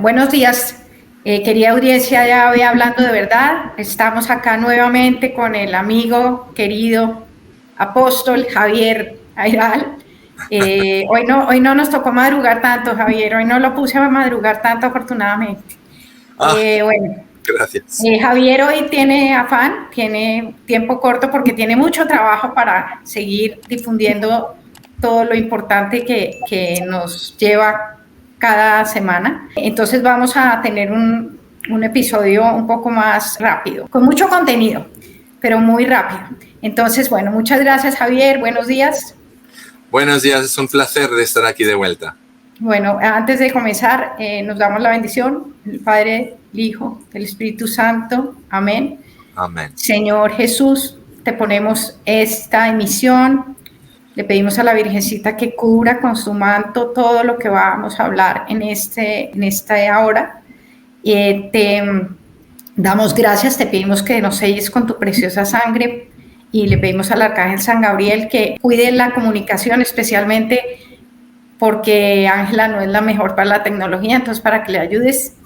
buenos días, querida audiencia de AVE Hablando de Verdad. Estamos acá nuevamente con el amigo, querido apóstol Javier Ayral. Hoy no nos tocó madrugar tanto, Javier, hoy no lo puse a madrugar tanto, afortunadamente. Gracias. Javier hoy tiene afán, tiene tiempo corto porque tiene mucho trabajo para seguir difundiendo todo lo importante que nos lleva cada semana. Entonces vamos a tener un episodio un poco más rápido, con mucho contenido, pero muy rápido. Entonces, bueno, muchas gracias, Javier. Buenos días. Buenos días, es un placer de estar aquí de vuelta. Bueno, antes de comenzar, nos damos la bendición, el Padre, el Hijo, el Espíritu Santo. Amén. Amén. Señor Jesús, te ponemos esta emisión. Le pedimos a la Virgencita que cubra con su manto todo lo que vamos a hablar en esta hora. Te damos gracias, te pedimos que nos selles con tu preciosa sangre y le pedimos al Arcángel San Gabriel que cuide la comunicación, especialmente porque Ángela no es la mejor para la tecnología, entonces para que le ayudes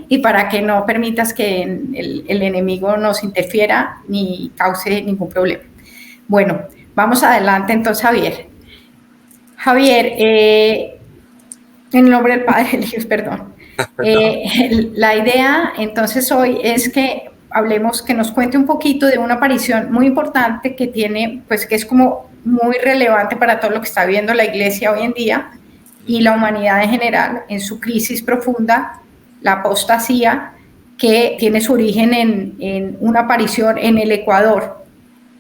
y para que no permitas que el enemigo nos interfiera ni cause ningún problema. Bueno, vamos adelante entonces, Javier. Javier, en nombre del Padre, el Hijo, perdón. La idea entonces hoy es que hablemos, que nos cuente un poquito de una aparición muy importante que tiene, pues que es como muy relevante para todo lo que está viviendo la Iglesia hoy en día y la humanidad en general en su crisis profunda, la apostasía, que tiene su origen en una aparición en el Ecuador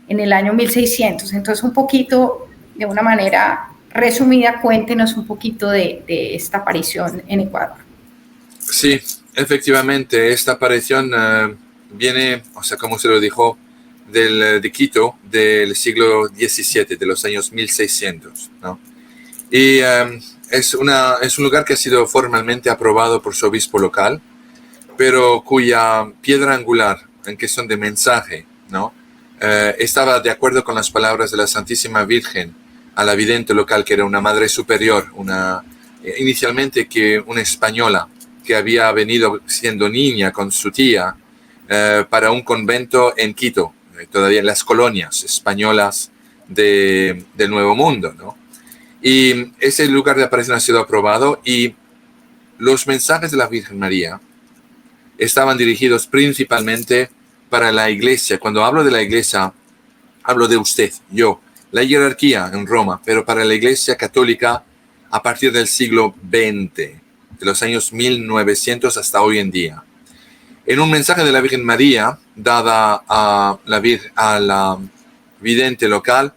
en el año 1600. Entonces, un poquito, de una manera resumida, cuéntenos un poquito de esta aparición en Ecuador. Sí, efectivamente, esta aparición viene, o sea, como se lo dijo, de Quito, del siglo XVII, de los años 1600, ¿no? Y es un lugar que ha sido formalmente aprobado por su obispo local, pero cuya piedra angular, en cuestión de mensaje, ¿no? Estaba de acuerdo con las palabras de la Santísima Virgen a la vidente local, que era una madre superior, inicialmente una española, que había venido siendo niña con su tía para un convento en Quito, todavía en las colonias españolas del Nuevo Mundo, ¿no? Y ese lugar de aparición ha sido aprobado y los mensajes de la Virgen María estaban dirigidos principalmente para la Iglesia. Cuando hablo de la Iglesia, hablo de usted, yo, la jerarquía en Roma, pero para la Iglesia católica a partir del siglo XX, de los años 1900 hasta hoy en día. En un mensaje de la Virgen María, dada a la vidente local,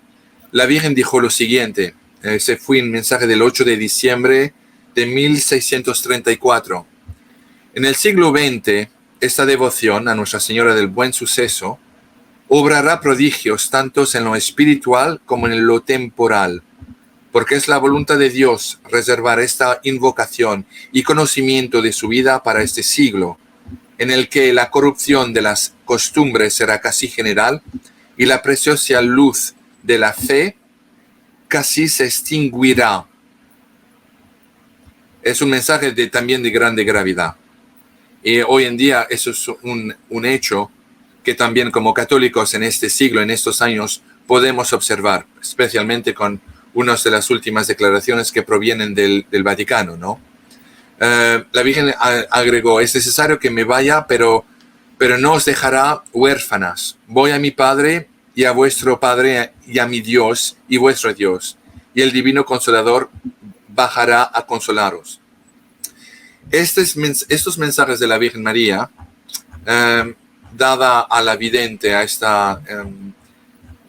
la Virgen dijo lo siguiente. Ese fue un mensaje del 8 de diciembre de 1634. En el siglo XX, esta devoción a Nuestra Señora del Buen Suceso obrará prodigios tanto en lo espiritual como en lo temporal, porque es la voluntad de Dios reservar esta invocación y conocimiento de su vida para este siglo, en el que la corrupción de las costumbres será casi general y la preciosa luz de la fe casi se extinguirá. Es un mensaje también de grande gravedad. Y hoy en día eso es un hecho que también como católicos en este siglo, en estos años, podemos observar, especialmente con una de las últimas declaraciones que provienen del Vaticano, ¿no? La Virgen agregó, es necesario que me vaya, pero no os dejará huérfanas. Voy a mi Padre y a vuestro Padre y a mi Dios y vuestro Dios, y el Divino Consolador bajará a consolaros. Estos mensajes de la Virgen María, dada a la vidente, a esta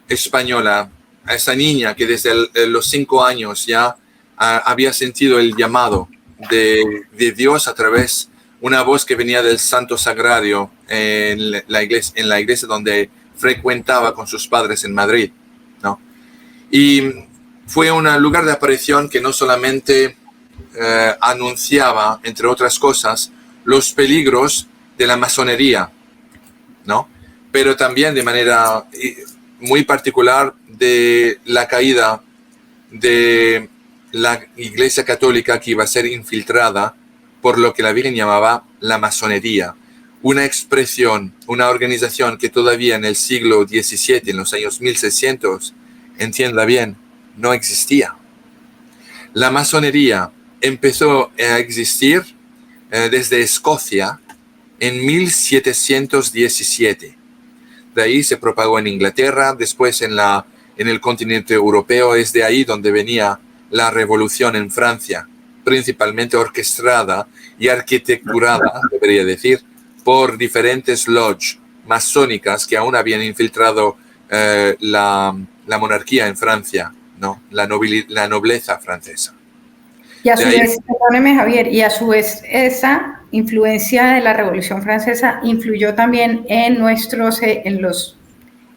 española, a esa niña que desde los 5 años ya había sentido el llamado de Dios a través de una voz que venía del Santo Sagrario en la iglesia donde frecuentaba con sus padres en Madrid, ¿no? Y fue un lugar de aparición que no solamente anunciaba, entre otras cosas, los peligros de la masonería, ¿no? Pero también de manera muy particular de la caída de la Iglesia Católica, que iba a ser infiltrada por lo que la Virgen llamaba la masonería, una expresión, una organización que todavía en el siglo XVII, en los años 1600, entienda bien, no existía. La masonería empezó a existir desde Escocia en 1717. De ahí se propagó en Inglaterra, después en el continente europeo. Es de ahí donde venía la revolución en Francia, principalmente orquestada y arquitecturada, debería decir, por diferentes lodges masónicas que aún habían infiltrado la monarquía en Francia, ¿no? La nobleza francesa. Y a su vez, perdóneme Javier, y a su vez esa influencia de la Revolución Francesa influyó también en los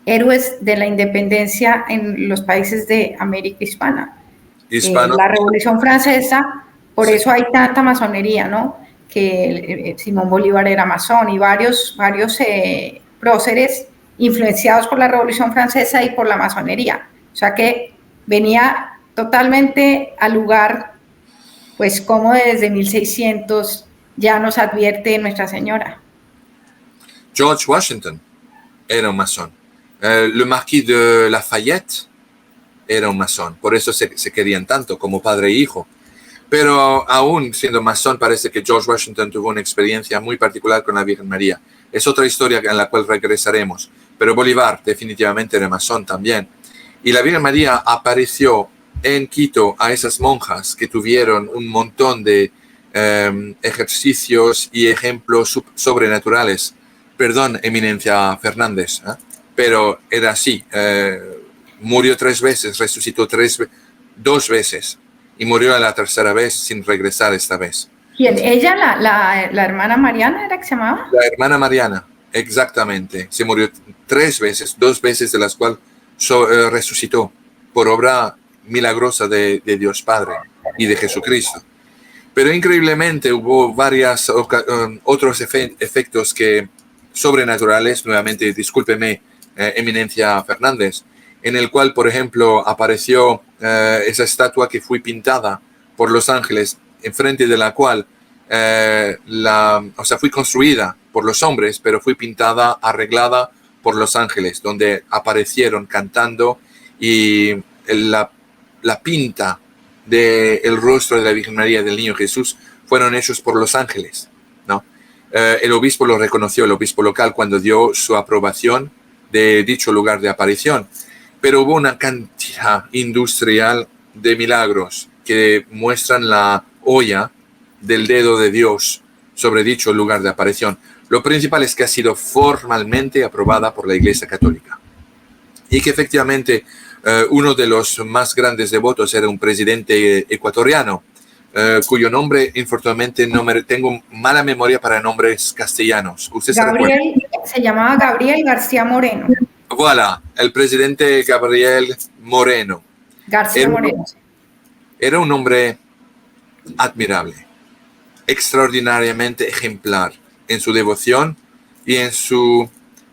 héroes de la independencia en los países de América hispana. La Revolución Francesa, por eso hay tanta masonería, ¿no? Que Simón Bolívar era masón y varios próceres influenciados por la Revolución Francesa y por la masonería. O sea que venía totalmente al lugar, pues como desde 1600 ya nos advierte Nuestra Señora. George Washington era un masón. Le Marquis de Lafayette era un masón. Por eso se querían tanto como padre e hijo. Pero aún siendo masón, parece que George Washington tuvo una experiencia muy particular con la Virgen María. Es otra historia en la cual regresaremos. Pero Bolívar definitivamente era masón también. Y la Virgen María apareció en Quito a esas monjas que tuvieron un montón de ejercicios y ejemplos sobrenaturales. Perdón, Eminencia Fernández, pero era así. Murió 3 veces, resucitó 2 veces. Y murió a la tercera vez sin regresar esta vez. ¿Quién? ¿Ella, la hermana Mariana era que se llamaba? La hermana Mariana, exactamente. Se murió 3 veces, 2 veces de las cuales resucitó por obra milagrosa de Dios Padre y de Jesucristo. Pero increíblemente hubo varios otros efectos sobrenaturales, nuevamente, discúlpeme, Eminencia Fernández, en el cual, por ejemplo, apareció esa estatua que fue pintada por los ángeles, enfrente de la cual, fue construida por los hombres, pero fue pintada, arreglada por los ángeles, donde aparecieron cantando, y la pinta del rostro de la Virgen María del Niño Jesús fueron hechos por los ángeles, ¿no? El obispo lo reconoció, el obispo local, cuando dio su aprobación de dicho lugar de aparición. Pero hubo una cantidad industrial de milagros que muestran la huella del dedo de Dios sobre dicho lugar de aparición. Lo principal es que ha sido formalmente aprobada por la Iglesia Católica y que efectivamente uno de los más grandes devotos era un presidente ecuatoriano, cuyo nombre, infortunadamente, tengo mala memoria para nombres castellanos. ¿Usted se llamaba Gabriel García Moreno. Voilà, el presidente Gabriel Moreno. García Moreno. Era un hombre admirable, extraordinariamente ejemplar en su devoción y en su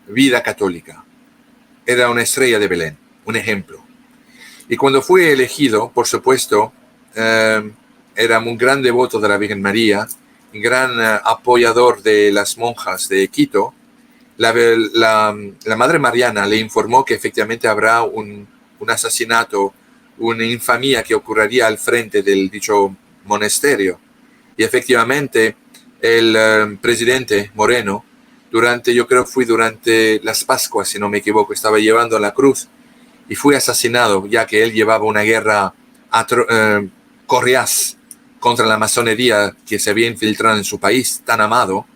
vida católica. Era una estrella de Belén, un ejemplo. Y cuando fue elegido, por supuesto, era un gran devoto de la Virgen María, un gran apoyador de las monjas de Quito. La Madre Mariana le informó que efectivamente habrá un asesinato, una infamia que ocurriría al frente del dicho monasterio. Y efectivamente el presidente Moreno, yo creo que fue durante las Pascuas, si no me equivoco, estaba llevando la cruz y fue asesinado, ya que él llevaba una guerra coriaz contra la masonería que se había infiltrado en su país tan amado.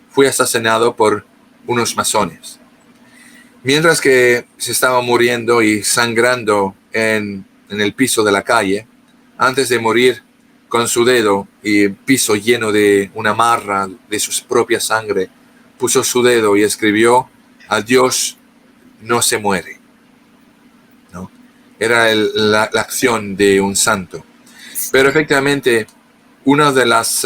Fue asesinado por unos masones. Mientras que se estaba muriendo y sangrando en el piso de la calle, antes de morir con su dedo y piso lleno de una marra de su propia sangre, puso su dedo y escribió: "A Dios no se muere", ¿no? Era la acción de un santo. Pero efectivamente, una de las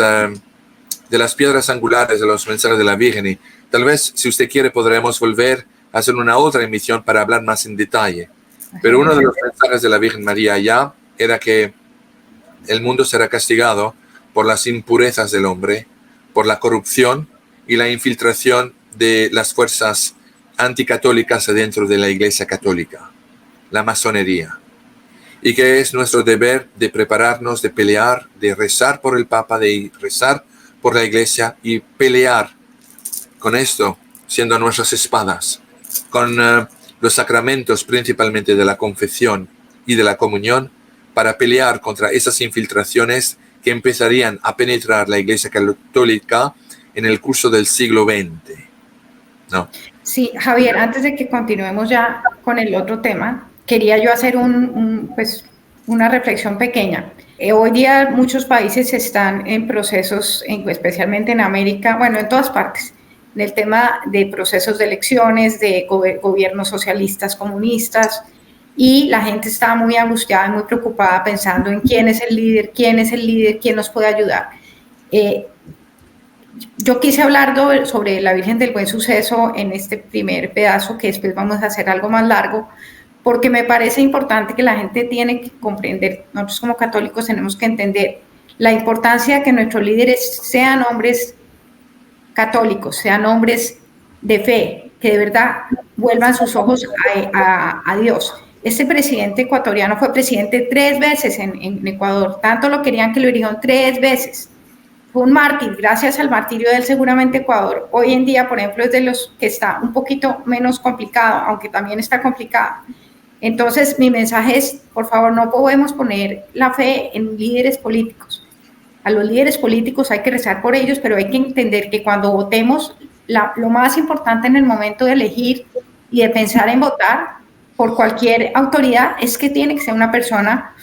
piedras angulares de los mensajes de la Virgen, y tal vez, si usted quiere, podremos volver a hacer una otra emisión para hablar más en detalle. Pero uno de los mensajes de la Virgen María ya era que el mundo será castigado por las impurezas del hombre, por la corrupción y la infiltración de las fuerzas anticatólicas dentro de la Iglesia Católica, la masonería. Y que es nuestro deber de prepararnos, de pelear, de rezar por el Papa, de rezar por la Iglesia y pelear con esto, siendo nuestras espadas, con los sacramentos principalmente de la confesión y de la comunión, para pelear contra esas infiltraciones que empezarían a penetrar la Iglesia Católica en el curso del siglo XX, ¿no? Sí, Javier, antes de que continuemos ya con el otro tema, quería yo hacer pues, una reflexión pequeña. Hoy día muchos países están en procesos, especialmente en América, bueno, en todas partes, del tema de procesos de elecciones, de gobiernos socialistas, comunistas, y la gente está muy angustiada y muy preocupada pensando en quién es el líder, quién nos puede ayudar. Yo quise hablar sobre la Virgen del Buen Suceso en este primer pedazo, que después vamos a hacer algo más largo, porque me parece importante que la gente tiene que comprender, nosotros como católicos tenemos que entender la importancia de que nuestros líderes sean hombres católicos, sean hombres de fe, que de verdad vuelvan sus ojos a Dios. Este presidente ecuatoriano fue presidente 3 veces en Ecuador, tanto lo querían que lo eligieron 3 veces. Fue un mártir, gracias al martirio de él seguramente Ecuador hoy en día, por ejemplo, es de los que está un poquito menos complicado, aunque también está complicado. Entonces, mi mensaje es, por favor, no podemos poner la fe en líderes políticos. A los líderes políticos hay que rezar por ellos, pero hay que entender que cuando votemos, lo más importante en el momento de elegir y de pensar en votar por cualquier autoridad es que tiene que ser una persona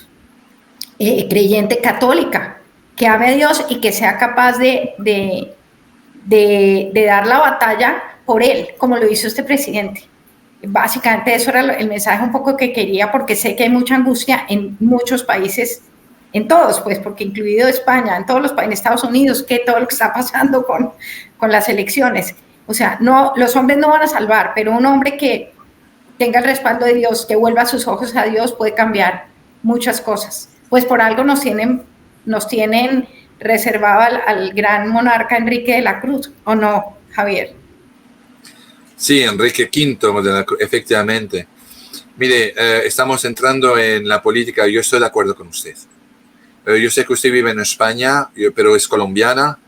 creyente católica, que ame a Dios y que sea capaz de dar la batalla por él, como lo hizo este presidente. Básicamente eso era el mensaje un poco que quería, porque sé que hay mucha angustia en muchos países, en todos, pues, porque incluido España, en todos los países, en Estados Unidos, que todo lo que está pasando con las elecciones. O sea, no, los hombres no van a salvar, pero un hombre que tenga el respaldo de Dios, que vuelva sus ojos a Dios, puede cambiar muchas cosas. Pues por algo nos tienen reservado al gran monarca Enrique de la Cruz, ¿o no, Javier? Sí, Enrique V, efectivamente. Mire, estamos entrando en la política, yo estoy de acuerdo con usted. Yo sé que usted vive en España, pero es colombiana.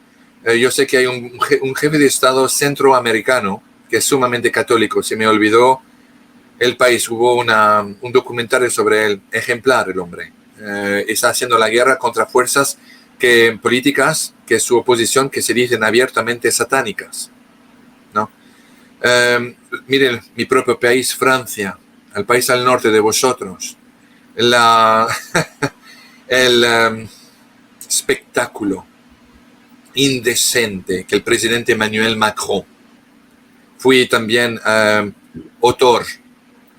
Yo sé que hay un jefe de Estado centroamericano que es sumamente católico. Se me olvidó el país, hubo un documentario sobre él, ejemplar el hombre. Está haciendo la guerra contra fuerzas políticas, que su oposición, que se dicen abiertamente satánicas, ¿no? Miren, mi propio país, Francia, el país al norte de vosotros, el espectáculo indecente que el presidente Emmanuel Macron, fui también autor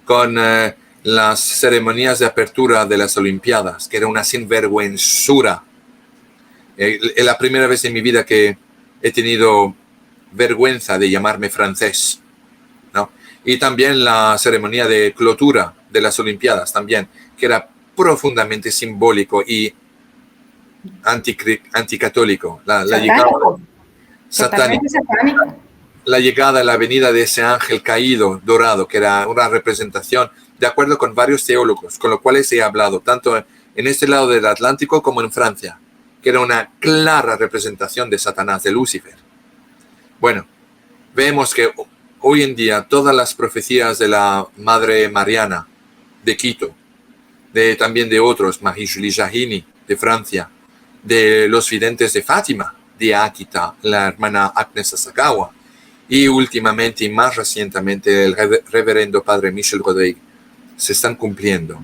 con las ceremonias de apertura de las Olimpiadas, que era una sinvergüenzura. Es la primera vez en mi vida que he tenido vergüenza de llamarme francés, ¿no? Y también la ceremonia de clotura de las Olimpiadas también, que era profundamente simbólico y anticatólico. La llegada satánico. La llegada, la venida de ese ángel caído, dorado, que era una representación, de acuerdo con varios teólogos, con los cuales he hablado, tanto en este lado del Atlántico como en Francia, que era una clara representación de Satanás, de Lucifer. Bueno, vemos que hoy en día todas las profecías de la Madre Mariana de Quito, también de otros, Mahishli Jahini de Francia, de los videntes de Fátima, de Akita, la hermana Agnes Asakawa, y últimamente y más recientemente el reverendo padre Michel Godey, se están cumpliendo.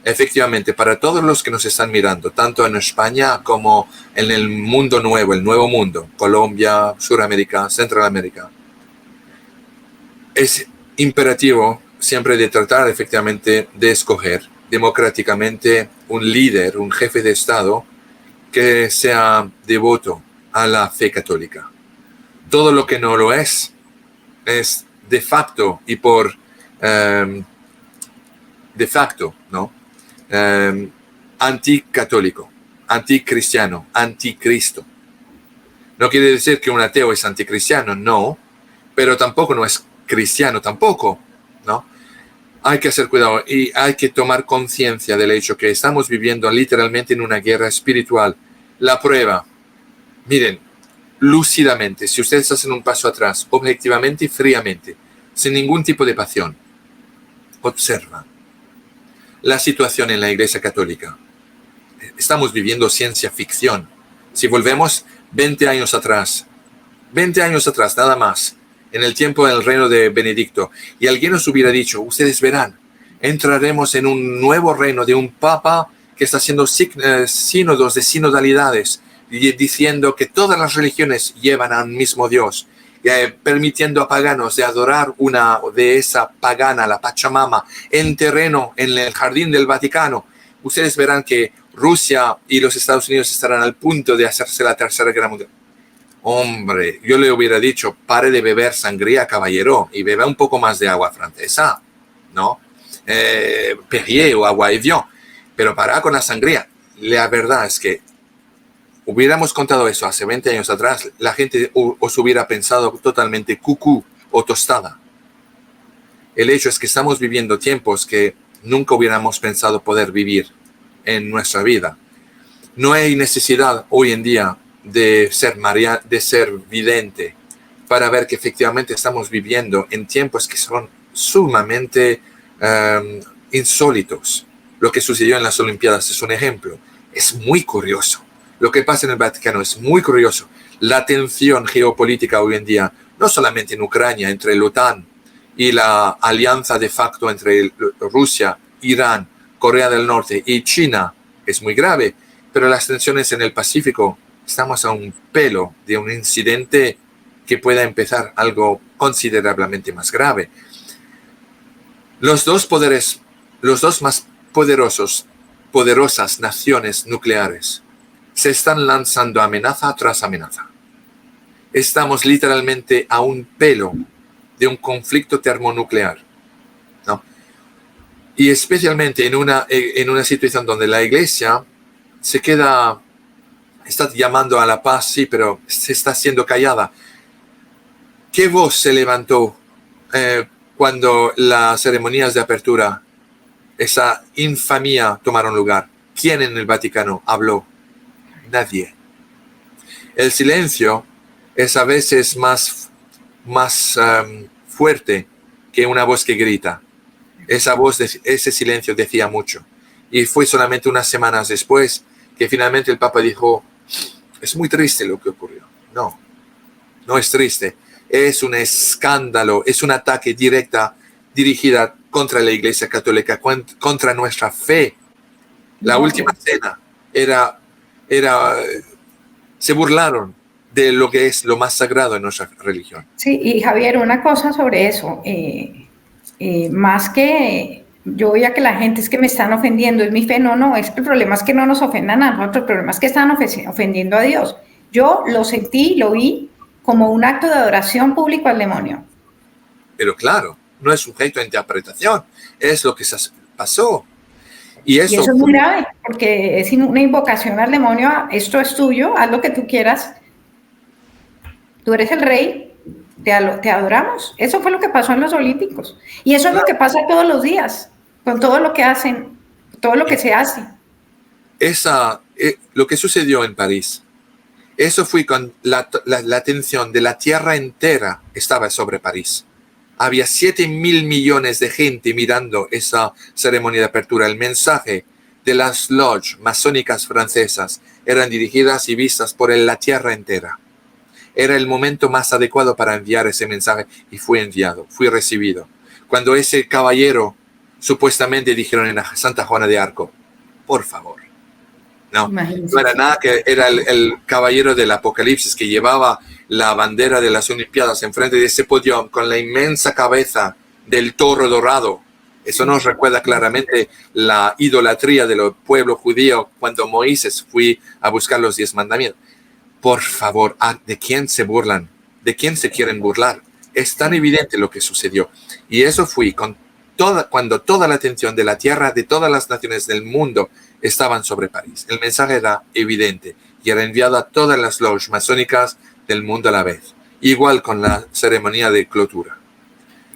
Efectivamente, para todos los que nos están mirando, tanto en España como en el mundo nuevo, el nuevo mundo, Colombia, Suramérica, Centroamérica, es imperativo siempre de tratar efectivamente de escoger democráticamente un líder, un jefe de Estado que sea devoto a la fe católica. Todo lo que no lo es de facto y por de facto, ¿no? Anticatólico, anticristiano, anticristo. No quiere decir que un ateo es anticristiano, no, pero tampoco no es cristiano, tampoco, ¿no? Hay que hacer cuidado y hay que tomar conciencia del hecho que estamos viviendo literalmente en una guerra espiritual. La prueba, miren, lúcidamente, si ustedes hacen un paso atrás, objetivamente y fríamente, sin ningún tipo de pasión, observa la situación en la Iglesia Católica. Estamos viviendo ciencia ficción. Si volvemos 20 años atrás, nada más, en el tiempo del reino de Benedicto, y alguien nos hubiera dicho, ustedes verán, entraremos en un nuevo reino de un papa que está haciendo sínodos de sinodalidades, diciendo que todas las religiones llevan al mismo Dios, permitiendo a paganos de adorar una de esa pagana, la Pachamama, en terreno, en el jardín del Vaticano. Ustedes verán que Rusia y los Estados Unidos estarán al punto de hacerse la Tercera Guerra Mundial. Hombre, yo le hubiera dicho, pare de beber sangría, caballero, y beba un poco más de agua francesa, ¿no? Perrier o agua Evian, pero para con la sangría. La verdad es que hubiéramos contado eso hace 20 años atrás, la gente os hubiera pensado totalmente cucú o tostada. El hecho es que estamos viviendo tiempos que nunca hubiéramos pensado poder vivir en nuestra vida. No hay necesidad hoy en día de ser vidente para ver que efectivamente estamos viviendo en tiempos que son sumamente insólitos. Lo que sucedió en las Olimpiadas es un ejemplo. Es muy curioso. Lo que pasa en el Vaticano es muy curioso. La tensión geopolítica hoy en día, no solamente en Ucrania, entre la OTAN y la alianza de facto entre Rusia, Irán, Corea del Norte y China, es muy grave. Pero las tensiones en el Pacífico, estamos a un pelo de un incidente que pueda empezar algo considerablemente más grave. Los dos más poderosas naciones nucleares se están lanzando amenaza tras amenaza. Estamos literalmente a un pelo de un conflicto termonuclear, ¿no? Y especialmente en una situación donde la Iglesia está llamando a la paz, sí, pero se está siendo callada. ¿Qué voz se levantó cuando las ceremonias de apertura, esa infamia, tomaron lugar? ¿Quién en el Vaticano habló? Nadie. El silencio es a veces más fuerte que una voz que grita. Ese silencio decía mucho. Y fue solamente unas semanas después que finalmente el Papa dijo, es muy triste lo que ocurrió. No, no es triste. Es un escándalo, es un ataque dirigida contra la Iglesia Católica, contra nuestra fe. La última cena se burlaron de lo que es lo más sagrado en nuestra religión. Sí, y Javier, una cosa sobre eso, más que yo veía que la gente es que me están ofendiendo, es mi fe, no, es que el problema es que no nos ofendan a nosotros, el problema es que están ofendiendo a Dios. Yo lo sentí, lo vi como un acto de adoración público al demonio. Pero claro, no es sujeto a interpretación, es lo que pasó. Y eso es muy grave, porque es una invocación al demonio, esto es tuyo, haz lo que tú quieras, tú eres el rey, te adoramos. Eso fue lo que pasó en los Olímpicos. Y eso es lo que pasa todos los días, con todo lo que hacen, todo lo que se hace. Lo que sucedió en París, eso fue con la atención de la tierra entera estaba sobre París. Había 7.000 millones de gente mirando esa ceremonia de apertura. El mensaje de las lodges masónicas francesas eran dirigidas y vistas por la tierra entera. Era el momento más adecuado para enviar ese mensaje y fue enviado, fue recibido. Cuando ese caballero, supuestamente dijeron en Santa Juana de Arco, por favor. No era nada, que era el caballero del Apocalipsis que llevaba la bandera de las Olimpiadas enfrente de ese podio con la inmensa cabeza del toro dorado. Eso nos recuerda claramente la idolatría del pueblo judío cuando Moisés fue a buscar los 10 mandamientos. Por favor, ¿de quién se burlan? ¿De quién se quieren burlar? Es tan evidente lo que sucedió. Y eso fue cuando toda la atención de la tierra, de todas las naciones del mundo, estaban sobre París. El mensaje era evidente y era enviado a todas las loges masónicas del mundo a la vez, igual con la ceremonia de clotura.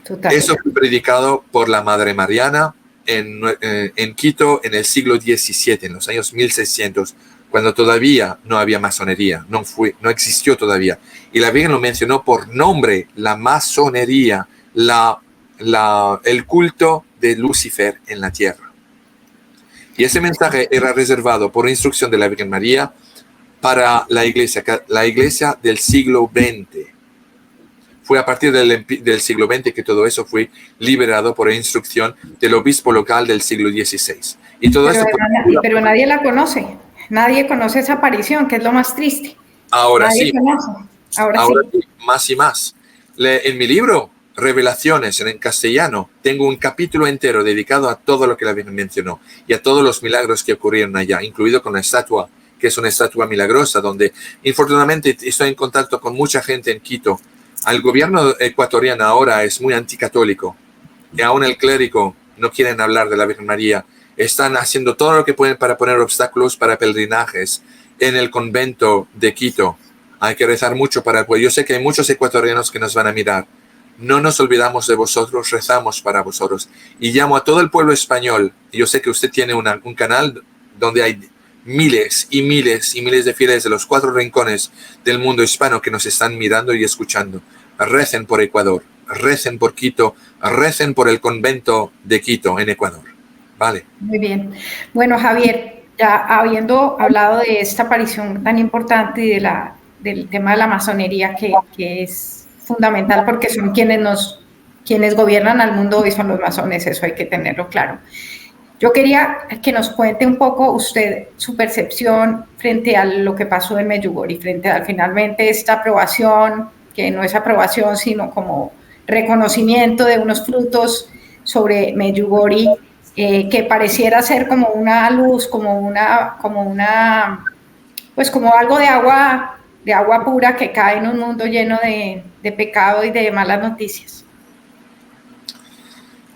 Total. Eso fue predicado por la Madre Mariana en Quito en el siglo XVII, en los años 1600, cuando todavía no había masonería, no existió todavía. Y la Virgen lo mencionó por nombre, la masonería, el culto de Lucifer en la tierra. Y ese mensaje era reservado por instrucción de la Virgen María para la iglesia del siglo XX. Fue a partir del siglo XX que todo eso fue liberado por instrucción del obispo local del siglo XVI. Y todo pero nadie la conoce. Nadie conoce esa aparición, que es lo más triste. Ahora nadie sí. Conoce. Ahora sí. Más y más. En mi libro, Revelaciones, en castellano, tengo un capítulo entero dedicado a todo lo que la Virgen mencionó y a todos los milagros que ocurrieron allá, incluido con la estatua, que es una estatua milagrosa, donde infortunadamente estoy en contacto con mucha gente en Quito. El gobierno ecuatoriano ahora es muy anticatólico y aún el clérigo no quieren hablar de la Virgen María. Están haciendo todo lo que pueden para poner obstáculos para peregrinajes en el convento de Quito. Hay que rezar mucho para el pueblo. Yo sé que hay muchos ecuatorianos que nos van a mirar. No nos olvidamos de vosotros, rezamos para vosotros. Y llamo a todo el pueblo español. Yo sé que usted tiene un canal donde hay miles y miles y miles de fieles de los 4 rincones del mundo hispano que nos están mirando y escuchando. Recen por Ecuador, recen por Quito, recen por el convento de Quito en Ecuador. Vale. Muy bien. Bueno, Javier, ya habiendo hablado de esta aparición tan importante y del tema de la masonería que es fundamental porque son quienes gobiernan al mundo hoy son los masones, eso hay que tenerlo claro. Yo quería que nos cuente un poco usted su percepción frente a lo que pasó en Medjugorje, frente a finalmente esta aprobación, que no es aprobación, sino como reconocimiento de unos frutos sobre Medjugorje, que pareciera ser como una luz, como algo de agua pura que cae en un mundo lleno de pecado y de malas noticias.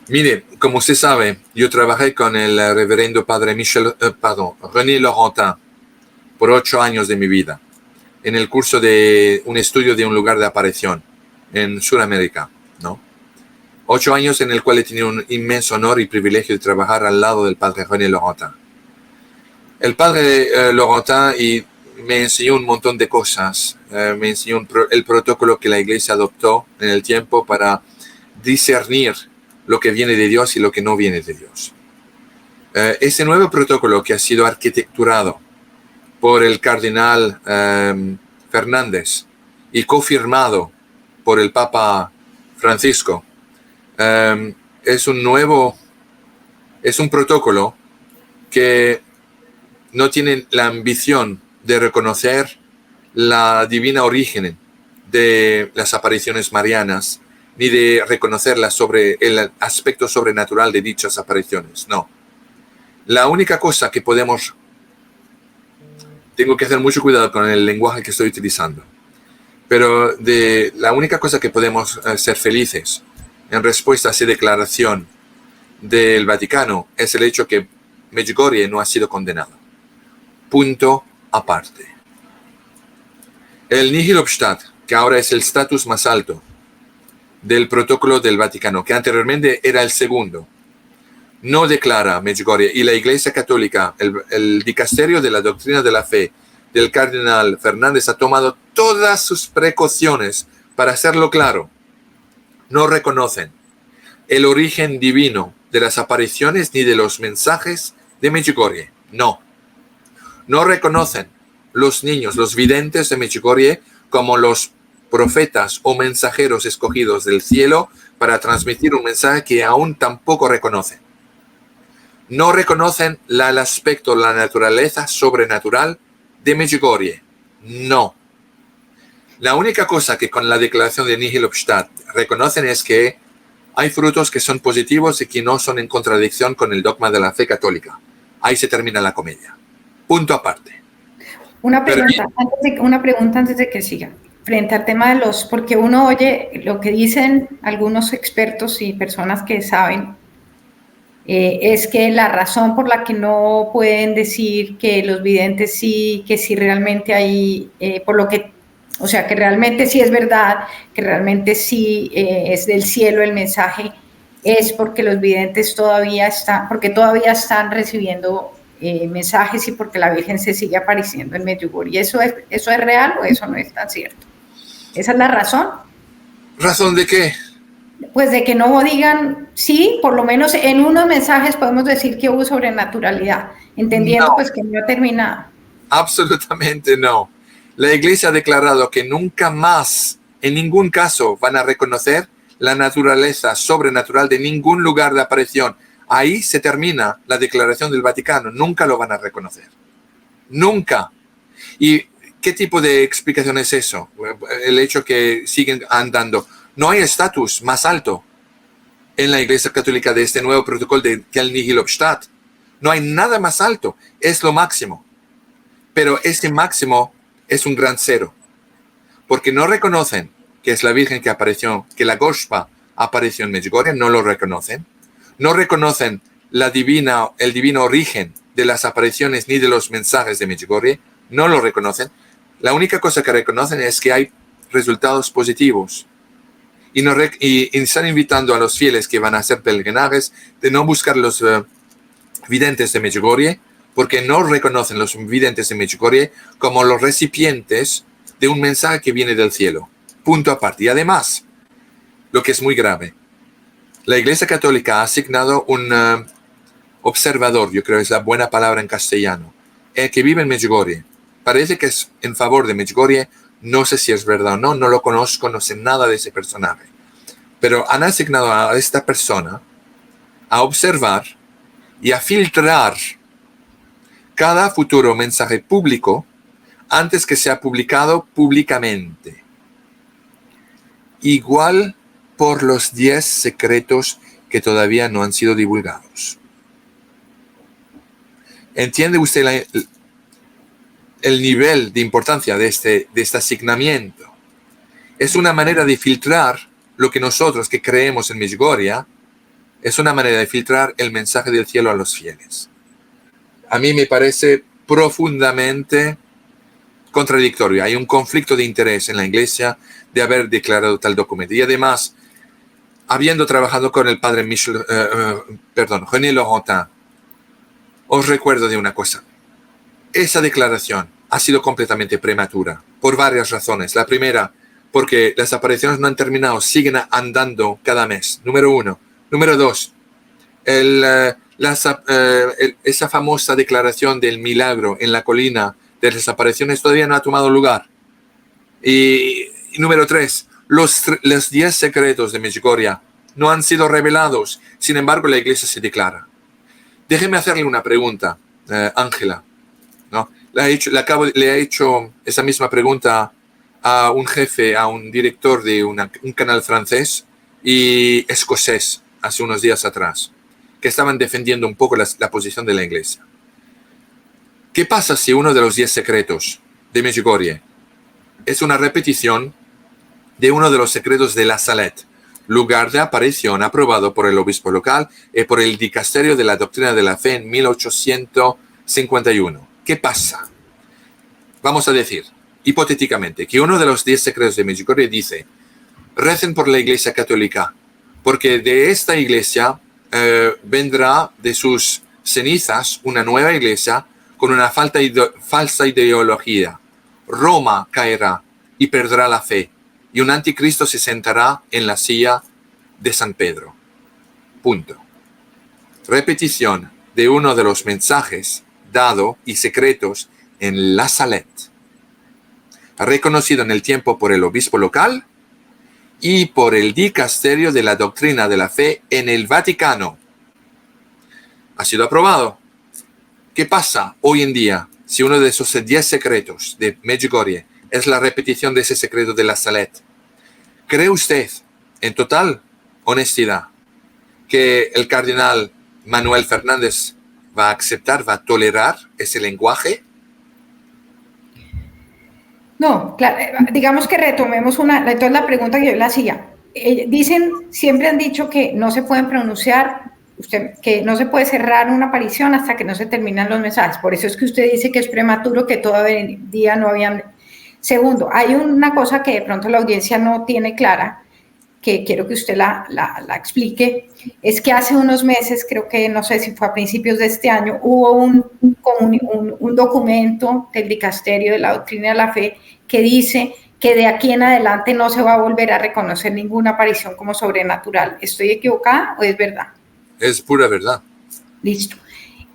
Mire, como usted sabe, yo trabajé con el reverendo padre René Laurentin por 8 años de mi vida en el curso de un estudio de un lugar de aparición en Sudamérica, ¿no? 8 años en el cual he tenido un inmenso honor y privilegio de trabajar al lado del padre René Laurentin. El padre Laurentin me enseñó un montón de cosas, me enseñó el protocolo que la iglesia adoptó en el tiempo para discernir lo que viene de Dios y lo que no viene de Dios. Ese nuevo protocolo que ha sido arquitecturado por el cardenal Fernández y confirmado por el Papa Francisco, es un protocolo que no tiene la ambición de reconocer la divina origen de las apariciones marianas, ni de reconocerlas sobre el aspecto sobrenatural de dichas apariciones. No. La única cosa que podemos... Tengo que hacer mucho cuidado con el lenguaje que estoy utilizando. Pero la única cosa que podemos ser felices en respuesta a esa declaración del Vaticano es el hecho que Medjugorje no ha sido condenado. Punto aparte. El nihil obstat, que ahora es el estatus más alto del protocolo del Vaticano, que anteriormente era el segundo, no declara Medjugorje, y la Iglesia Católica, el dicasterio de la doctrina de la fe del cardenal Fernández ha tomado todas sus precauciones para hacerlo claro. No reconocen el origen divino de las apariciones ni de los mensajes de Medjugorje. No. No reconocen los niños, los videntes de Medjugorje como los profetas o mensajeros escogidos del cielo para transmitir un mensaje que aún tampoco reconocen. No reconocen el aspecto, la naturaleza sobrenatural de Medjugorje. No. La única cosa que con la declaración de nihil obstat reconocen es que hay frutos que son positivos y que no son en contradicción con el dogma de la fe católica. Ahí se termina la comedia. Punto aparte. Una pregunta antes de que siga. Frente al tema de porque uno oye lo que dicen algunos expertos y personas que saben es que la razón por la que no pueden decir que los videntes sí, que sí realmente hay, por lo que, o sea, que realmente sí es verdad, que realmente sí es del cielo el mensaje, es porque los videntes todavía están recibiendo mensajes y porque la Virgen se sigue apareciendo en Medjugorje. ¿Eso es real o eso no es tan cierto? ¿Esa es la razón? ¿Razón de qué? Pues de que no digan sí, por lo menos en unos mensajes podemos decir que hubo sobrenaturalidad, entendiendo No, pues que no ha terminado. absolutamente no. La Iglesia ha declarado que nunca más, en ningún caso, van a reconocer la naturaleza sobrenatural de ningún lugar de aparición. Ahí se termina la declaración del Vaticano. Nunca lo van a reconocer. Nunca. ¿Y qué tipo de explicación es eso? El hecho que siguen andando. No hay estatus más alto en la Iglesia Católica de este nuevo protocolo de Quel Nihil Obstat. No hay nada más alto. Es lo máximo. Pero ese máximo es un gran cero. Porque no reconocen que es la Virgen que apareció, que la Gospa apareció en Medjugorje, no lo reconocen. No reconocen el divino origen de las apariciones ni de los mensajes de Medjugorje, no lo reconocen. La única cosa que reconocen es que hay resultados positivos. Y están invitando a los fieles que van a hacer peregrinajes de no buscar los videntes de Medjugorje, porque no reconocen los videntes de Medjugorje como los recipientes de un mensaje que viene del cielo. Punto aparte. Y además, lo que es muy grave, la Iglesia Católica ha asignado un observador, yo creo que es la buena palabra en castellano, que vive en Medjugorje. Parece que es en favor de Medjugorje, no sé si es verdad o no, no lo conozco, no sé nada de ese personaje. Pero han asignado a esta persona a observar y a filtrar cada futuro mensaje público antes que sea publicado públicamente. Igual por los 10 secretos que todavía no han sido divulgados. ¿Entiende usted el nivel de importancia de este asignamiento? Es una manera de filtrar lo que nosotros que creemos en Medjugorje, es una manera de filtrar el mensaje del cielo a los fieles. A mí me parece profundamente contradictorio. Hay un conflicto de interés en la Iglesia de haber declarado tal documento. Y además, habiendo trabajado con el padre René Laurentin, os recuerdo de una cosa. Esa declaración ha sido completamente prematura por varias razones. La primera, porque las apariciones no han terminado, siguen andando cada mes. Número 1. Número 2, esa famosa declaración del milagro en la colina de las apariciones todavía no ha tomado lugar. Y número 3, los 10 secretos de Medjugorje no han sido revelados. Sin embargo, la Iglesia se declara. Déjeme hacerle una pregunta, Ángela. ¿No? Le he hecho esa misma pregunta a un jefe, a un director de un canal francés y escocés hace unos días atrás, que estaban defendiendo un poco la posición de la Iglesia. ¿Qué pasa si uno de los 10 secretos de Medjugorje es una repetición de uno de los secretos de la Salet, lugar de aparición aprobado por el obispo local y por el dicasterio de la doctrina de la fe en 1851? ¿Qué pasa? Vamos a decir, hipotéticamente, que uno de los 10 secretos de Medjugorje dice: recen por la Iglesia Católica, porque de esta iglesia vendrá de sus cenizas una nueva iglesia con una falsa ideología. Roma caerá y perderá la fe, y un anticristo se sentará en la silla de San Pedro. Punto. Repetición de uno de los mensajes dado y secretos en la Salet, reconocido en el tiempo por el obispo local y por el dicasterio de la doctrina de la fe en el Vaticano. Ha sido aprobado. ¿Qué pasa hoy en día si uno de esos 10 secretos de Medjugorje es la repetición de ese secreto de la Salet? ¿Cree usted, en total honestidad, que el cardenal Manuel Fernández va a aceptar, va a tolerar ese lenguaje? No, claro, digamos que retomemos entonces la pregunta que yo le hacía. Siempre han dicho que no se pueden pronunciar que no se puede cerrar una aparición hasta que no se terminan los mensajes. Por eso es que usted dice que es prematuro, que todavía no habían... Segundo, hay una cosa que de pronto la audiencia no tiene clara, que quiero que usted la explique, es que hace unos meses, creo que no sé si fue a principios de este año, hubo un documento del Dicasterio de la Doctrina de la Fe que dice que de aquí en adelante no se va a volver a reconocer ninguna aparición como sobrenatural. ¿Estoy equivocada o es verdad? Es pura verdad. Listo.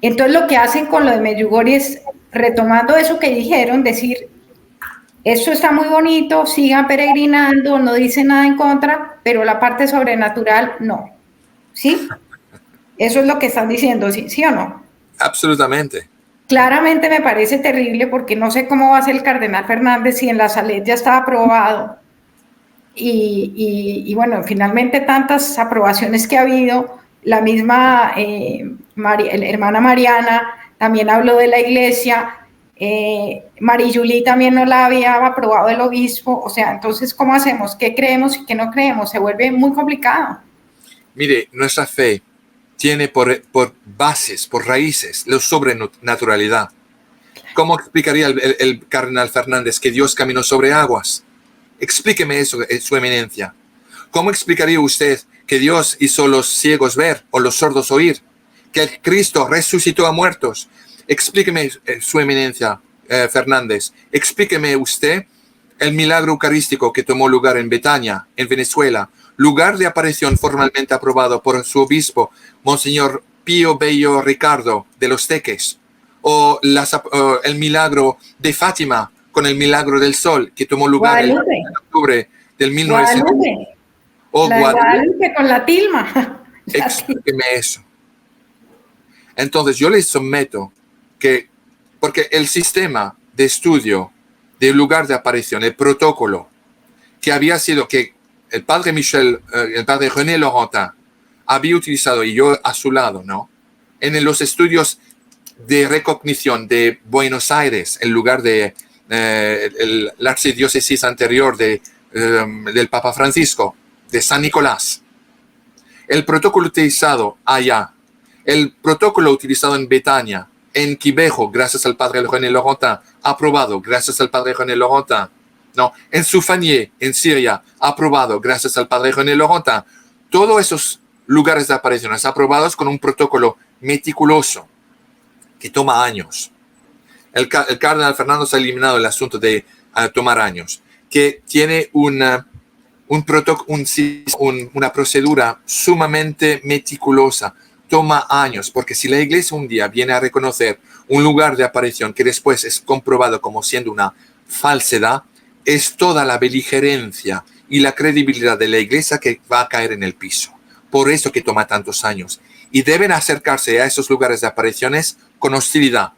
Entonces lo que hacen con lo de Medjugorje es, retomando eso que dijeron, decir, esto está muy bonito, sigan peregrinando, no dice nada en contra, pero la parte sobrenatural no. ¿Sí? Eso es lo que están diciendo, ¿sí o no? Absolutamente. Claramente me parece terrible porque no sé cómo va a ser el cardenal Fernández si en la Salet ya estaba aprobado. Y bueno, finalmente tantas aprobaciones que ha habido, la misma hermana Mariana también habló de la iglesia, Marijuli también no la había aprobado el obispo, o sea, entonces, ¿cómo hacemos? ¿Qué creemos y qué no creemos? Se vuelve muy complicado. Mire, nuestra fe tiene por bases, por raíces, la sobrenaturalidad. ¿Cómo explicaría el cardenal Fernández que Dios caminó sobre aguas? Explíqueme eso, su eminencia. ¿Cómo explicaría usted que Dios hizo los ciegos ver o los sordos oír? Que el Cristo resucitó a muertos. Explíqueme, su eminencia, Fernández. Explíqueme usted el milagro eucarístico que tomó lugar en Betania, en Venezuela, lugar de aparición formalmente aprobado por su obispo, Monseñor Pío Bello Ricardo de los Teques, o el milagro de Fátima con el milagro del sol que tomó lugar el 1 de octubre del 1900. Guadalupe. O Guadalupe con la tilma. Explíqueme eso. Entonces yo les someto que, porque el sistema de estudio del lugar de aparición, el protocolo, que había sido que el padre el padre René Laurentin había utilizado, y yo a su lado, ¿no? En los estudios de recognición de Buenos Aires, el lugar de la archidiócesis anterior del Papa Francisco, de San Nicolás. El protocolo utilizado allá, el protocolo utilizado en Betania, en Quibejo, gracias al padre René Laurentin, aprobado, gracias al padre René Laurentin. No, en Soufanié, en Siria, aprobado, gracias al padre René Laurentin. Todos esos lugares de apariciones aprobados con un protocolo meticuloso que toma años. El cardenal Fernando se ha eliminado el asunto de tomar años, que tiene una procedura sumamente meticulosa. Toma años, porque si la iglesia un día viene a reconocer un lugar de aparición que después es comprobado como siendo una falsedad, es toda la beligerencia y la credibilidad de la iglesia que va a caer en el piso. Por eso que toma tantos años. Y deben acercarse a esos lugares de apariciones con hostilidad.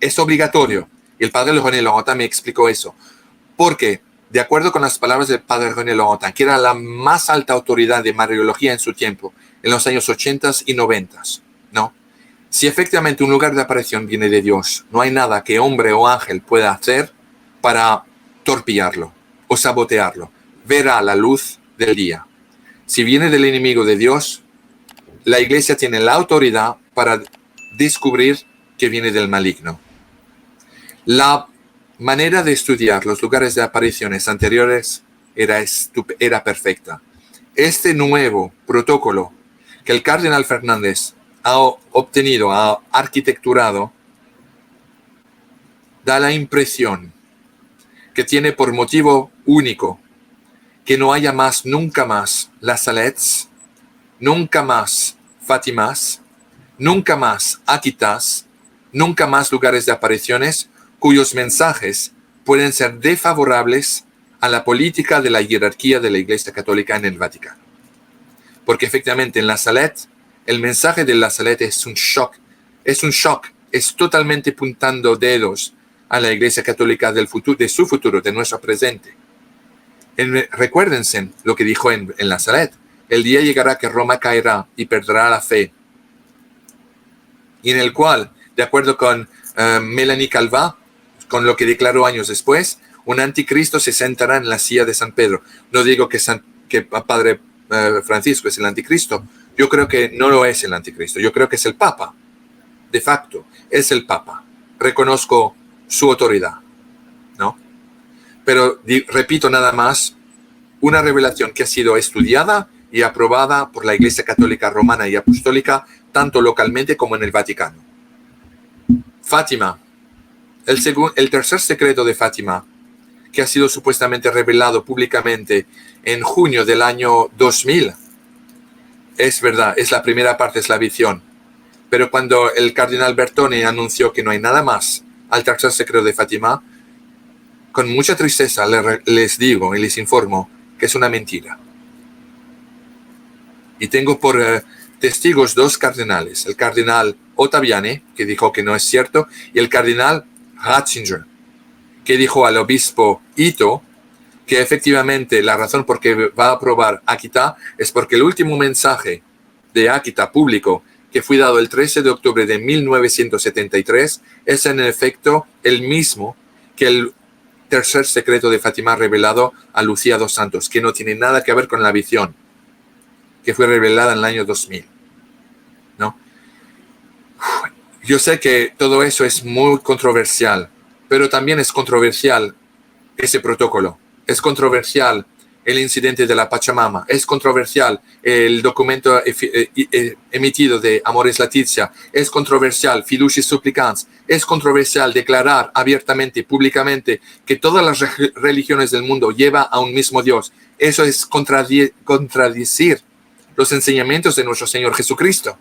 Es obligatorio. Y el padre René Laurentin me explicó eso. Porque, de acuerdo con las palabras del padre René Laurentin, que era la más alta autoridad de Mariología en su tiempo, en los años 80 y 90, ¿no? Si efectivamente un lugar de aparición viene de Dios, no hay nada que hombre o ángel pueda hacer para torpillarlo o sabotearlo. Verá la luz del día. Si viene del enemigo de Dios, la iglesia tiene la autoridad para descubrir que viene del maligno. La manera de estudiar los lugares de apariciones anteriores era perfecta. Este nuevo protocolo que el cardenal Fernández ha obtenido, ha arquitecturado, da la impresión que tiene por motivo único que no haya más, nunca más, las Salets, nunca más Fátimas, nunca más Akitas, nunca más lugares de apariciones cuyos mensajes pueden ser desfavorables a la política de la jerarquía de la Iglesia Católica en el Vaticano. Porque efectivamente en la Salet, el mensaje de la Salet es un shock, es totalmente puntando dedos a la Iglesia Católica del futuro, de su futuro, de nuestro presente. Recuérdense lo que dijo en la Salet: el día llegará que Roma caerá y perderá la fe. Y en el cual, de acuerdo con Melanie Calvat, con lo que declaró años después, un anticristo se sentará en la silla de San Pedro. No digo que Padre Francisco es el anticristo. Yo creo que no lo es el anticristo. Yo creo que es el Papa. De facto, es el Papa. Reconozco su autoridad, ¿no? Pero repito nada más, una revelación que ha sido estudiada y aprobada por la Iglesia Católica Romana y Apostólica, tanto localmente como en el Vaticano. Fátima, el tercer secreto de Fátima, que ha sido supuestamente revelado públicamente en junio del año 2000, es verdad, es la primera parte, es la visión. Pero cuando el cardenal Bertone anunció que no hay nada más al tercer secreto de Fátima, con mucha tristeza les digo y les informo que es una mentira. Y tengo por testigos dos cardenales, el cardenal Ottaviani, que dijo que no es cierto, y el cardenal Ratzinger, que dijo al obispo Ito que efectivamente la razón por que va a aprobar Akita es porque el último mensaje de Akita público, que fue dado el 13 de octubre de 1973, es en efecto el mismo que el tercer secreto de Fátima revelado a Lucía dos Santos, que no tiene nada que ver con la visión, que fue revelada en el año 2000, ¿no? Yo sé que todo eso es muy controversial, pero también es controversial ese protocolo. Es controversial el incidente de la Pachamama. Es controversial el documento emitido de Amoris Laetitia. Es controversial Fiducia Supplicans. Es controversial declarar abiertamente y públicamente que todas las religiones del mundo llevan a un mismo Dios. Eso es contradecir los enseñamientos de nuestro Señor Jesucristo,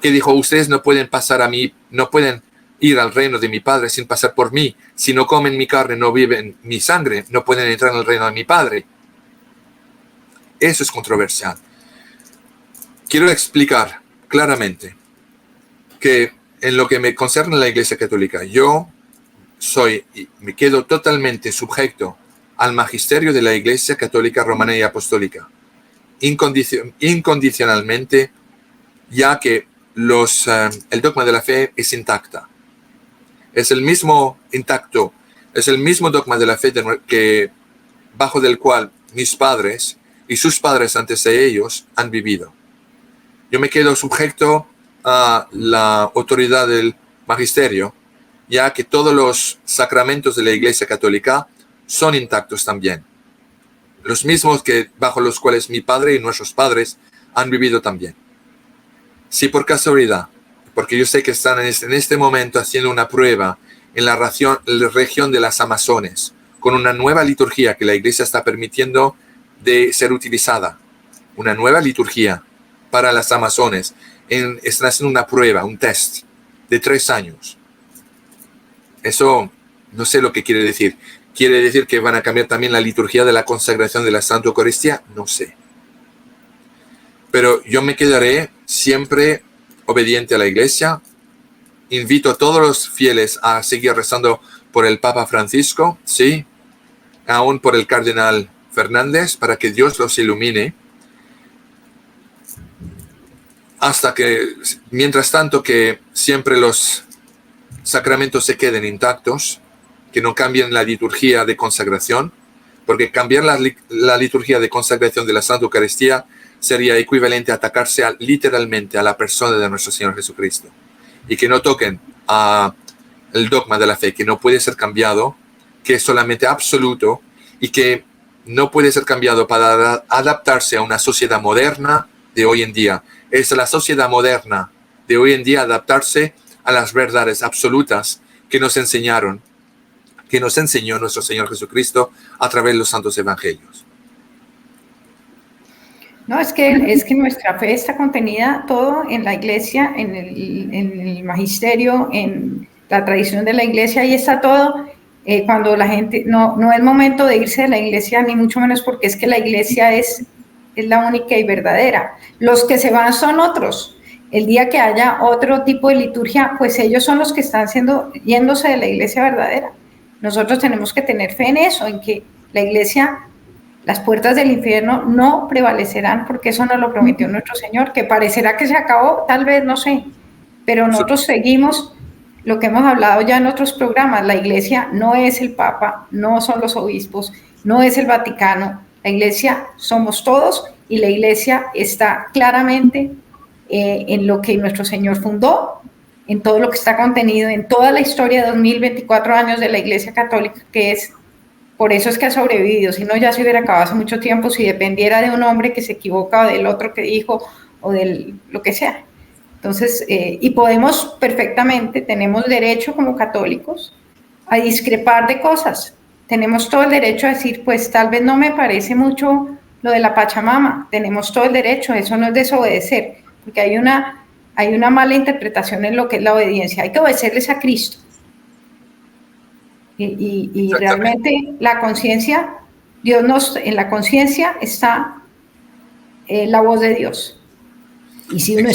que dijo: ustedes no pueden pasar a mí, no pueden ir al reino de mi Padre sin pasar por mí. Si no comen mi carne, no viven mi sangre, no pueden entrar en el reino de mi Padre. Eso es controversial. Quiero explicar claramente que en lo que me concierne a la Iglesia Católica, yo soy y me quedo totalmente sujeto al magisterio de la Iglesia Católica Romana y Apostólica, incondicionalmente, ya que el dogma de la fe es intacta. Es el mismo intacto, es el mismo dogma de la fe bajo del cual mis padres y sus padres antes de ellos han vivido. Yo me quedo sujeto a la autoridad del magisterio, ya que todos los sacramentos de la Iglesia Católica son intactos también. Los mismos bajo los cuales mi padre y nuestros padres han vivido también. Si por casualidad, porque yo sé que están en este momento haciendo una prueba en la región de las Amazones, con una nueva liturgia que la Iglesia está permitiendo de ser utilizada, una nueva liturgia para las Amazones, están haciendo una prueba, un test de 3 años. Eso no sé lo que quiere decir. ¿Quiere decir que van a cambiar también la liturgia de la consagración de la Santa Eucaristía? No sé. Pero yo me quedaré siempre obediente a la Iglesia. Invito a todos los fieles a seguir rezando por el Papa Francisco, sí, aún por el Cardenal Fernández, para que Dios los ilumine. Mientras tanto, que siempre los sacramentos se queden intactos, que no cambien la liturgia de consagración, porque cambiar la liturgia de consagración de la Santa Eucaristía sería equivalente a atacarse literalmente a la persona de nuestro Señor Jesucristo. Y que no toquen el dogma de la fe, que no puede ser cambiado, que es solamente absoluto y que no puede ser cambiado para adaptarse a una sociedad moderna de hoy en día. Es la sociedad moderna de hoy en día adaptarse a las verdades absolutas que nos enseñó nuestro Señor Jesucristo a través de los santos evangelios. No, es que nuestra fe está contenida todo en la Iglesia, en el magisterio, en la tradición de la Iglesia, y está todo. Cuando la gente, no es momento de irse de la Iglesia, ni mucho menos, porque es que la Iglesia es la única y verdadera. Los que se van son otros. El día que haya otro tipo de liturgia, pues ellos son los que están yéndose de la Iglesia verdadera. Nosotros tenemos que tener fe en eso, en que la Iglesia, las puertas del infierno no prevalecerán, porque eso nos lo prometió nuestro Señor, que parecerá que se acabó, tal vez, no sé, pero nosotros seguimos lo que hemos hablado ya en otros programas. La Iglesia no es el Papa, no son los obispos, no es el Vaticano. La Iglesia somos todos, y la Iglesia está claramente en lo que nuestro Señor fundó, en todo lo que está contenido en toda la historia de 2024 años de la Iglesia Católica, que es, por eso es que ha sobrevivido, si no ya se hubiera acabado hace mucho tiempo si dependiera de un hombre que se equivoca o del otro que dijo o del lo que sea. Entonces, y podemos perfectamente, tenemos derecho como católicos a discrepar de cosas, tenemos todo el derecho a decir, pues tal vez no me parece mucho lo de la Pachamama, tenemos todo el derecho, eso no es desobedecer, porque hay una mala interpretación en lo que es la obediencia, hay que obedecerles a Cristo. Y realmente la conciencia, en la conciencia está la voz de Dios. Y si uno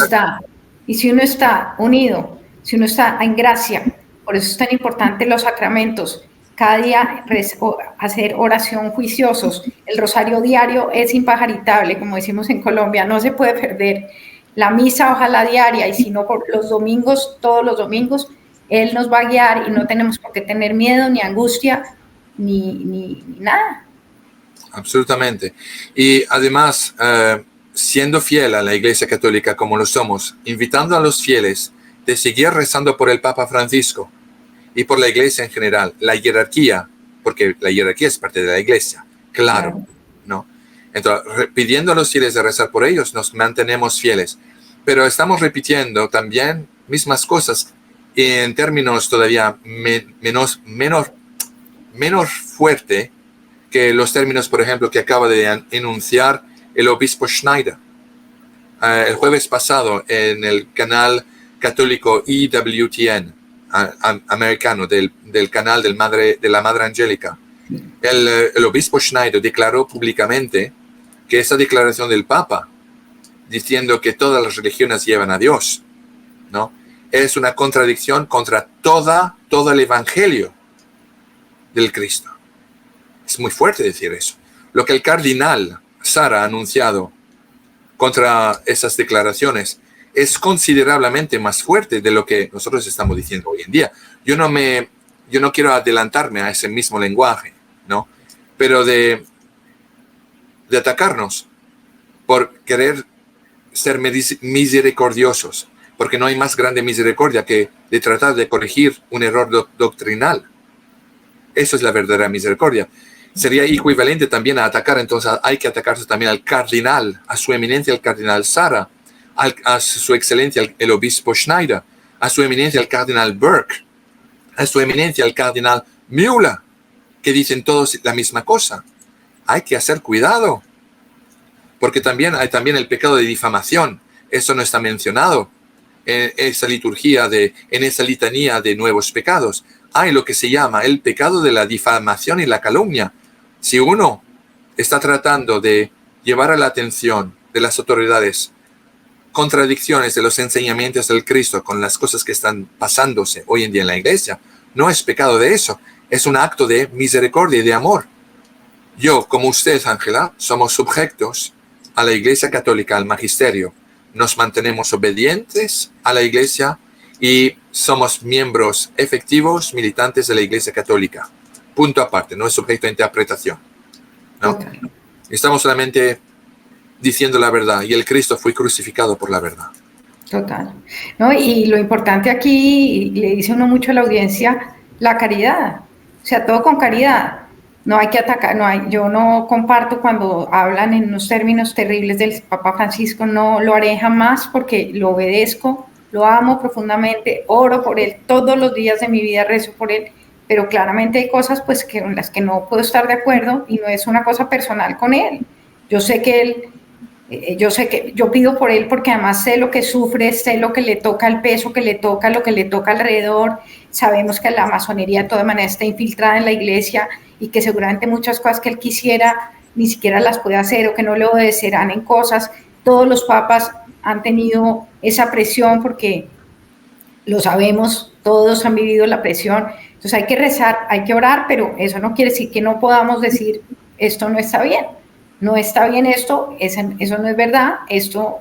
está unido, si uno está en gracia, por eso es tan importante los sacramentos, cada día hacer oración juiciosos, el rosario diario es impajaritable, como decimos en Colombia, no se puede perder, la misa ojalá diaria, y si no por los domingos, todos los domingos, Él nos va a guiar y no tenemos por qué tener miedo, ni angustia, ni nada. Absolutamente. Y además, siendo fiel a la Iglesia Católica como lo somos, invitando a los fieles de seguir rezando por el Papa Francisco y por la Iglesia en general, la jerarquía, porque la jerarquía es parte de la Iglesia, claro. ¿No? Entonces, pidiendo a los fieles de rezar por ellos, nos mantenemos fieles, pero estamos repitiendo también mismas cosas en términos todavía menos fuerte que los términos, por ejemplo, que acaba de enunciar el obispo Schneider el jueves pasado en el canal católico EWTN americano del canal de la Madre Angélica. El obispo Schneider declaró públicamente que esa declaración del Papa, diciendo que todas las religiones llevan a Dios, ¿no?, es una contradicción contra todo el evangelio del Cristo. Es muy fuerte decir eso. Lo que el cardenal Sara ha anunciado contra esas declaraciones es considerablemente más fuerte de lo que nosotros estamos diciendo hoy en día. Yo no quiero adelantarme a ese mismo lenguaje, ¿no?, pero de atacarnos por querer ser misericordiosos, porque no hay más grande misericordia que de tratar de corregir un error doctrinal. Eso es la verdadera misericordia. Sería equivalente también a atacar, entonces hay que atacarse también al cardenal, a su eminencia el cardenal Sara, a su excelencia el obispo Schneider, a su eminencia el cardenal Burke, a su eminencia el cardenal Müller, que dicen todos la misma cosa. Hay que hacer cuidado, porque también hay el pecado de difamación. Eso no está mencionado en esa liturgia, en esa litanía de nuevos pecados. Hay lo que se llama el pecado de la difamación y la calumnia. Si uno está tratando de llevar a la atención de las autoridades contradicciones de los enseñamientos del Cristo con las cosas que están pasándose hoy en día en la iglesia, no es pecado de eso, es un acto de misericordia y de amor. Yo, como usted, Ángela, somos sujetos a la Iglesia Católica, al magisterio. Nos mantenemos obedientes a la Iglesia y somos miembros efectivos, militantes de la Iglesia Católica. Punto aparte, no es sujeto a interpretación, ¿no? Okay. Estamos solamente diciendo la verdad y el Cristo fue crucificado por la verdad. Total. ¿No? Y lo importante aquí, le dice uno mucho a la audiencia, la caridad. O sea, todo con caridad. No hay que atacar, yo no comparto cuando hablan en unos términos terribles del Papa Francisco, no lo haré jamás porque lo obedezco, lo amo profundamente, oro por él, todos los días de mi vida rezo por él, pero claramente hay cosas pues en las que no puedo estar de acuerdo y no es una cosa personal con él. Yo sé que yo pido por él porque además sé lo que sufre, sé lo que le toca, el peso que le toca, lo que le toca alrededor. Sabemos que la masonería de todas maneras está infiltrada en la iglesia y que seguramente muchas cosas que él quisiera ni siquiera las puede hacer o que no le obedecerán en cosas. Todos los papas han tenido esa presión porque lo sabemos, todos han vivido la presión. Entonces hay que rezar, hay que orar, pero eso no quiere decir que no podamos decir esto no está bien. No está bien esto, eso no es verdad, esto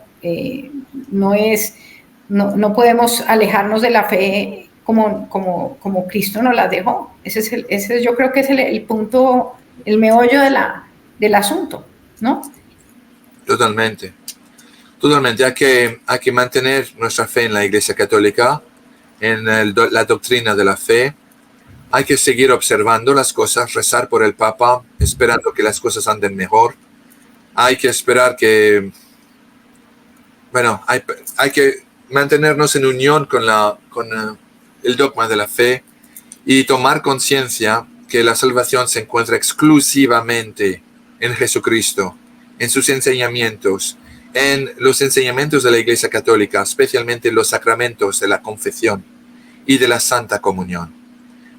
no podemos alejarnos de la fe como Cristo nos la dejó. Ese yo creo que es el punto, el meollo del asunto, ¿no? Totalmente. Totalmente, hay que mantener nuestra fe en la Iglesia Católica, en la doctrina de la fe. Hay que seguir observando las cosas, rezar por el Papa, esperando que las cosas anden mejor. Hay que esperar que, bueno, hay que mantenernos en unión con el dogma de la fe y tomar conciencia que la salvación se encuentra exclusivamente en Jesucristo, en sus enseñamientos, en los enseñamientos de la Iglesia Católica, especialmente en los sacramentos de la confesión y de la Santa Comunión.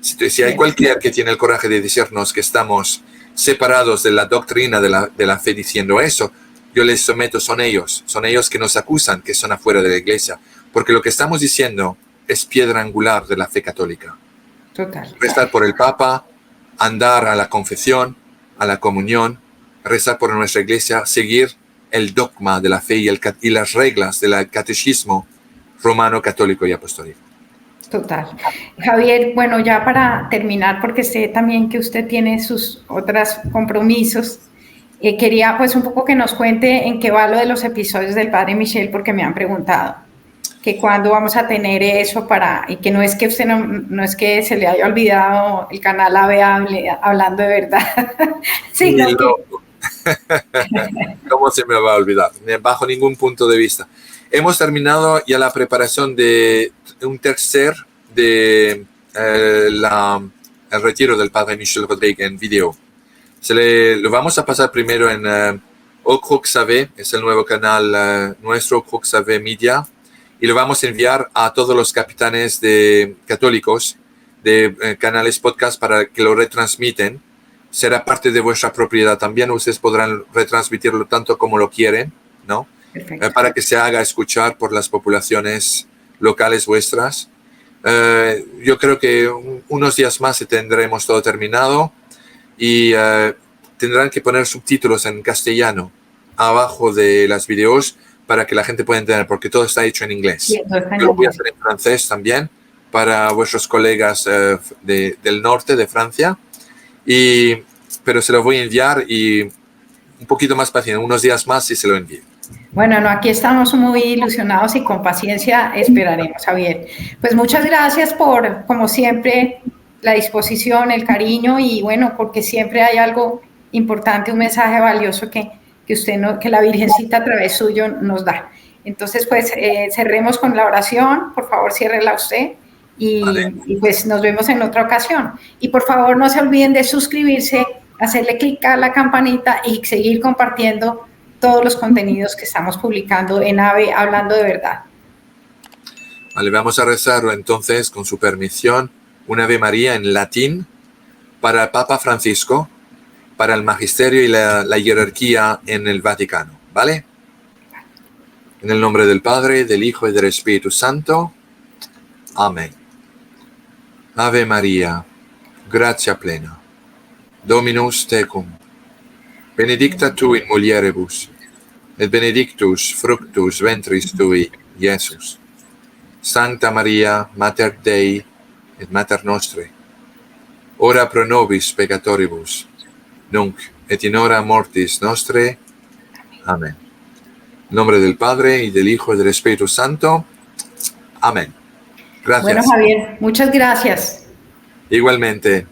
Si hay cualquiera que tiene el coraje de decirnos que estamos separados de la doctrina de la fe diciendo eso, yo les someto, son ellos que nos acusan que son afuera de la Iglesia, porque lo que estamos diciendo es piedra angular de la fe católica. Total. Rezar por el Papa, andar a la confesión, a la comunión, rezar por nuestra Iglesia, seguir el dogma de la fe y las reglas del catecismo romano, católico y apostólico. Total. Javier, bueno, ya para terminar, porque sé también que usted tiene sus otros compromisos, quería pues un poco que nos cuente en qué va lo de los episodios del Padre Michel, porque me han preguntado que cuándo vamos a tener eso y que no es que usted no es que se le haya olvidado el canal AVE hablando de verdad, sino que... ¿Cómo se me va a olvidar? Bajo ningún punto de vista. Hemos terminado ya la preparación de un tercer de el retiro del Padre Michel Rodríguez en video. Lo vamos a pasar primero en Ocruxave, es el nuevo canal nuestro, Ocruxave Media, y lo vamos a enviar a todos los capitanes católicos de canales podcast para que lo retransmiten. Será parte de vuestra propiedad también, ustedes podrán retransmitirlo tanto como lo quieren, ¿no? Para que se haga escuchar por las poblaciones locales vuestras. Yo creo que unos días más tendremos todo terminado y tendrán que poner subtítulos en castellano abajo de las videos para que la gente pueda entender, porque todo está hecho en inglés. Sí, yo lo voy a hacer en francés también para vuestros colegas del norte de Francia, pero se lo voy a enviar y un poquito más paciencia, unos días más y se lo envío. Bueno, no, aquí estamos muy ilusionados y con paciencia esperaremos, Javier. Pues muchas gracias por, como siempre, la disposición, el cariño y bueno, porque siempre hay algo importante, un mensaje valioso que que la Virgencita a través suyo nos da. Entonces, pues cerremos con la oración, por favor, ciérrela usted y pues nos vemos en otra ocasión. Y por favor, no se olviden de suscribirse, hacerle clic a la campanita y seguir compartiendo todos los contenidos que estamos publicando en AVE Hablando de Verdad. Vale, vamos a rezarlo entonces, con su permisión, un Ave María en latín para el Papa Francisco, para el magisterio y la jerarquía en el Vaticano, ¿vale? En el nombre del Padre, del Hijo y del Espíritu Santo. Amén. Ave María, gratia plena, Dominus tecum, benedicta tu in mulieribus, et benedictus fructus ventris tui, Iesus. Sancta Maria, Mater Dei, et Mater Nostre, ora pro nobis peccatoribus, nunc et in hora mortis nostre. Amén. En nombre del Padre, y del Hijo, y del Espíritu Santo. Amén. Gracias. Bueno, Javier, muchas gracias. Igualmente.